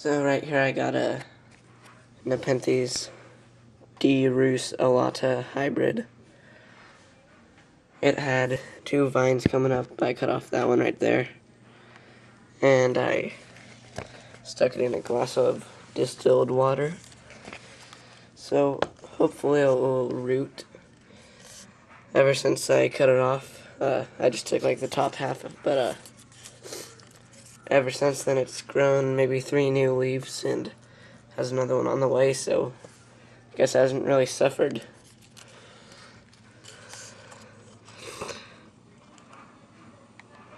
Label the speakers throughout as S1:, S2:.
S1: So right here I got a Nepenthes D. Rus Alata hybrid. It had 2 vines coming up. I cut off that one right there. And I stuck it in a glass of distilled water. So hopefully it will root. Ever since I cut it off, I just took like the top half of it, but ever since then it's grown maybe 3 new leaves and has another one on the way, so I guess it hasn't really suffered.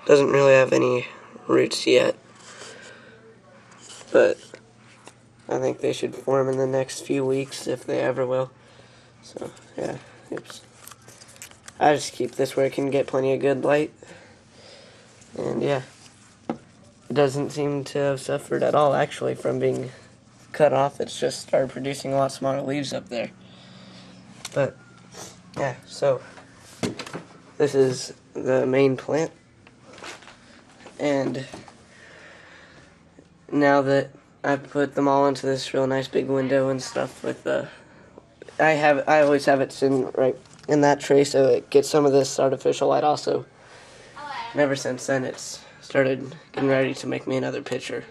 S1: Doesn't really have any roots yet, but I think they should form in the next few weeks if they ever will. So yeah, oops. I just keep this where it can get plenty of good light, and yeah, it doesn't seem to have suffered at all actually from being cut off. It's just started producing a lot smaller leaves up there. But yeah, so this is the main plant, and now that I've put them all into this real nice big window and stuff with the, I always have it sitting right in that tray so it gets some of this artificial light also. And ever since then it's started getting ready to make me another picture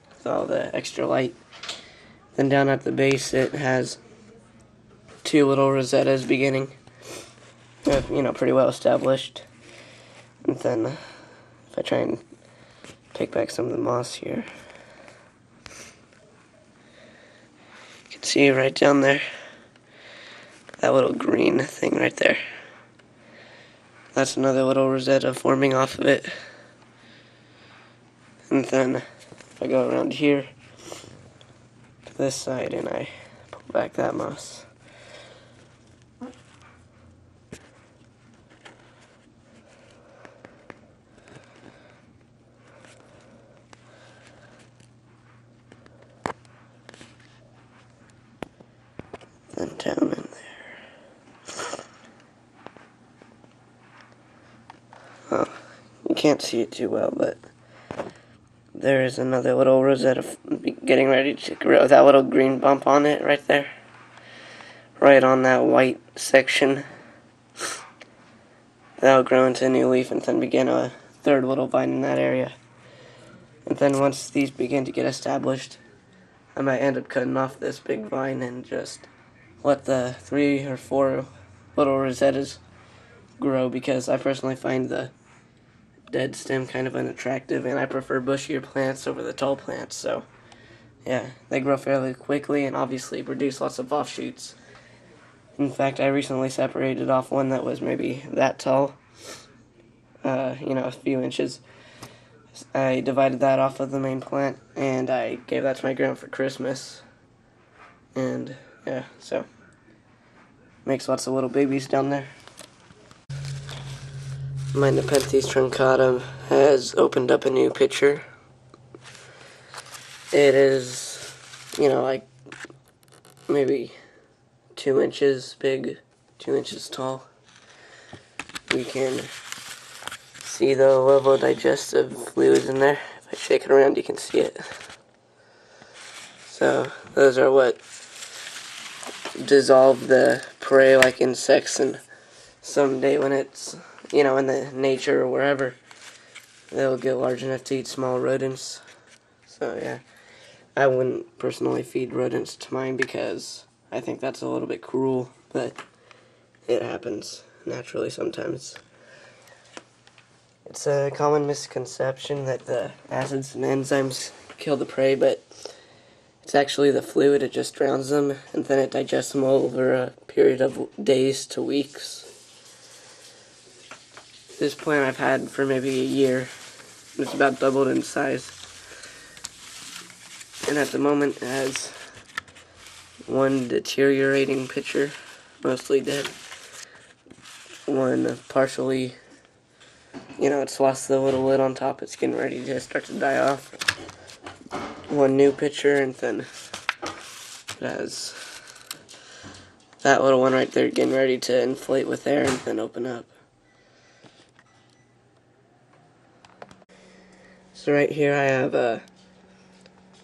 S1: with all the extra light. Then down at the base it has 2 little rosettas beginning, pretty well established. And then if I try and take back some of the moss here, you can see right down there, that little green thing right there. That's another little rosetta forming off of it. And then if I go around here to this side and I pull back that moss, then down in there. Oh, you can't see it too well, but there is another little rosetta getting ready to grow. That little green bump on it right there, right on that white section. That'll grow into a new leaf and then begin a 3rd little vine in that area. And then once these begin to get established, I might end up cutting off this big vine and just let the 3 or 4 little rosettas grow, because I personally find the dead stem kind of unattractive, and I prefer bushier plants over the tall plants. So yeah, they grow fairly quickly and obviously produce lots of offshoots. In fact, I recently separated off one that was maybe that tall, a few inches. I divided that off of the main plant and I gave that to my grandma for Christmas. And yeah, so makes lots of little babies down there. My Nepenthes truncatum has opened up a new pitcher. It is, like maybe 2 inches big, 2 inches tall. You can see the level of digestive fluid in there. If I shake it around, you can see it. So those are what dissolve the prey like insects, and someday when it's, in the nature or wherever, they'll get large enough to eat small rodents. So yeah, I wouldn't personally feed rodents to mine because I think that's a little bit cruel, but it happens naturally sometimes. It's a common misconception that the acids and enzymes kill the prey, but it's actually the fluid. It just drowns them, and then it digests them over a period of days to weeks. This plant I've had for maybe a year. It's about doubled in size. And at the moment it has 1 deteriorating pitcher, mostly dead. 1 partially, it's lost the little lid on top. It's getting ready to start to die off. 1 new pitcher, and then it has that little one right there getting ready to inflate with air and then open up. So right here I have a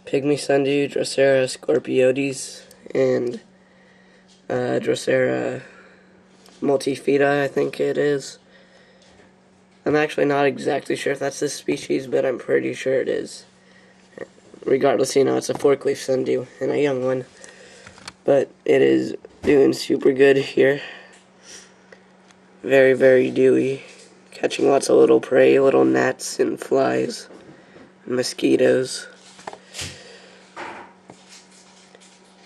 S1: pygmy sundew, Drosera scorpioides, and Drosera multifida, I think it is. I'm actually not exactly sure if that's this species, but I'm pretty sure it is. Regardless, it's a forkleaf sundew and a young one. But it is doing super good here. Very, very dewy. Catching lots of little prey, little gnats and flies, and mosquitoes.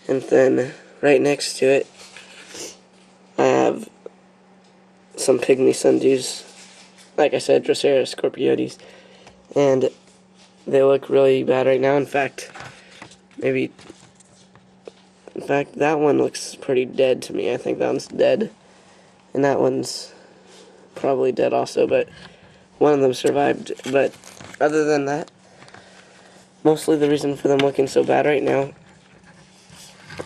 S1: And then, right next to it, I have some pygmy sundews. Like I said, Drosera scorpioides. And they look really bad right now. In fact, that one looks pretty dead to me. I think that one's dead. And that one's probably dead also, but one of them survived. But other than that, mostly the reason for them looking so bad right now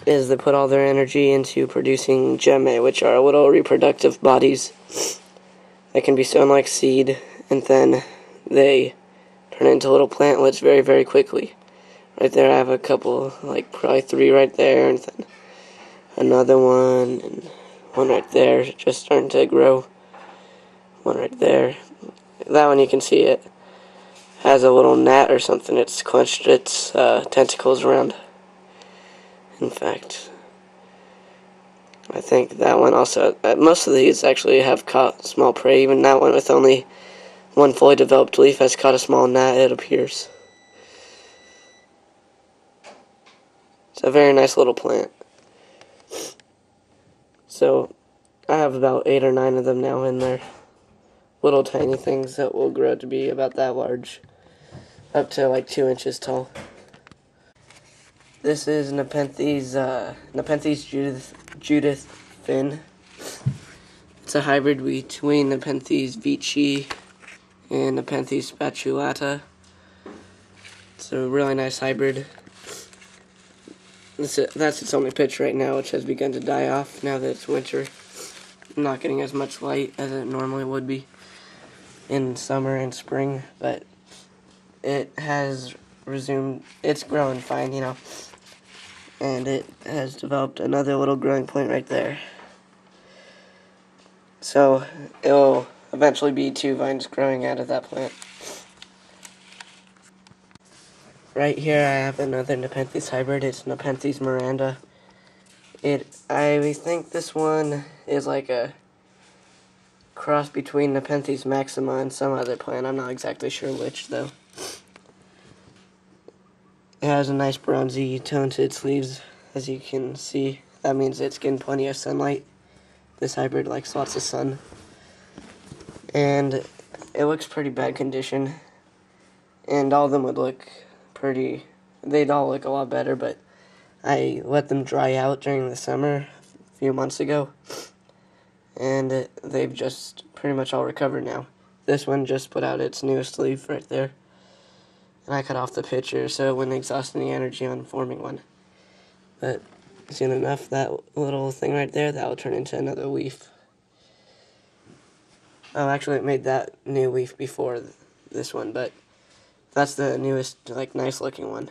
S1: is they put all their energy into producing gemme, which are little reproductive bodies that can be sown like seed, and then they turn into little plantlets very, very quickly. Right there I have a couple, like probably 3 right there, and then another one, and one right there, just starting to grow. One right there. That one you can see it has a little gnat or something. It's clenched its tentacles around. In fact, I think that one also, most of these actually have caught small prey. Even that one with only one fully developed leaf has caught a small gnat, it appears. It's a very nice little plant. So, I have about 8 or 9 of them now in there. Little tiny things that will grow to be about that large. Up to like 2 inches tall. This is Nepenthes Judith Finn. It's a hybrid between Nepenthes Vici and Nepenthes spatulata. It's a really nice hybrid. That's its only pitch right now, which has begun to die off now that it's winter. I'm not getting as much light as it normally would be in summer and spring, but it has resumed. It's growing fine, and it has developed another little growing point right there. So it will eventually be 2 vines growing out of that plant. Right here I have another Nepenthes hybrid. It's Nepenthes Miranda. I think this one is like a cross between Nepenthes maxima and some other plant. I'm not exactly sure which, though. It has a nice bronzy tone to its leaves, as you can see. That means it's getting plenty of sunlight. This hybrid likes lots of sun. And it looks pretty bad condition. And all of them would look they'd all look a lot better, but I let them dry out during the summer a few months ago. And they've just pretty much all recovered now. This one just put out its newest leaf right there. And I cut off the pitcher so it wouldn't exhaust any energy on forming one. But soon enough, that little thing right there, that will turn into another leaf. Oh, actually, it made that new leaf before this one, but that's the newest, nice looking one.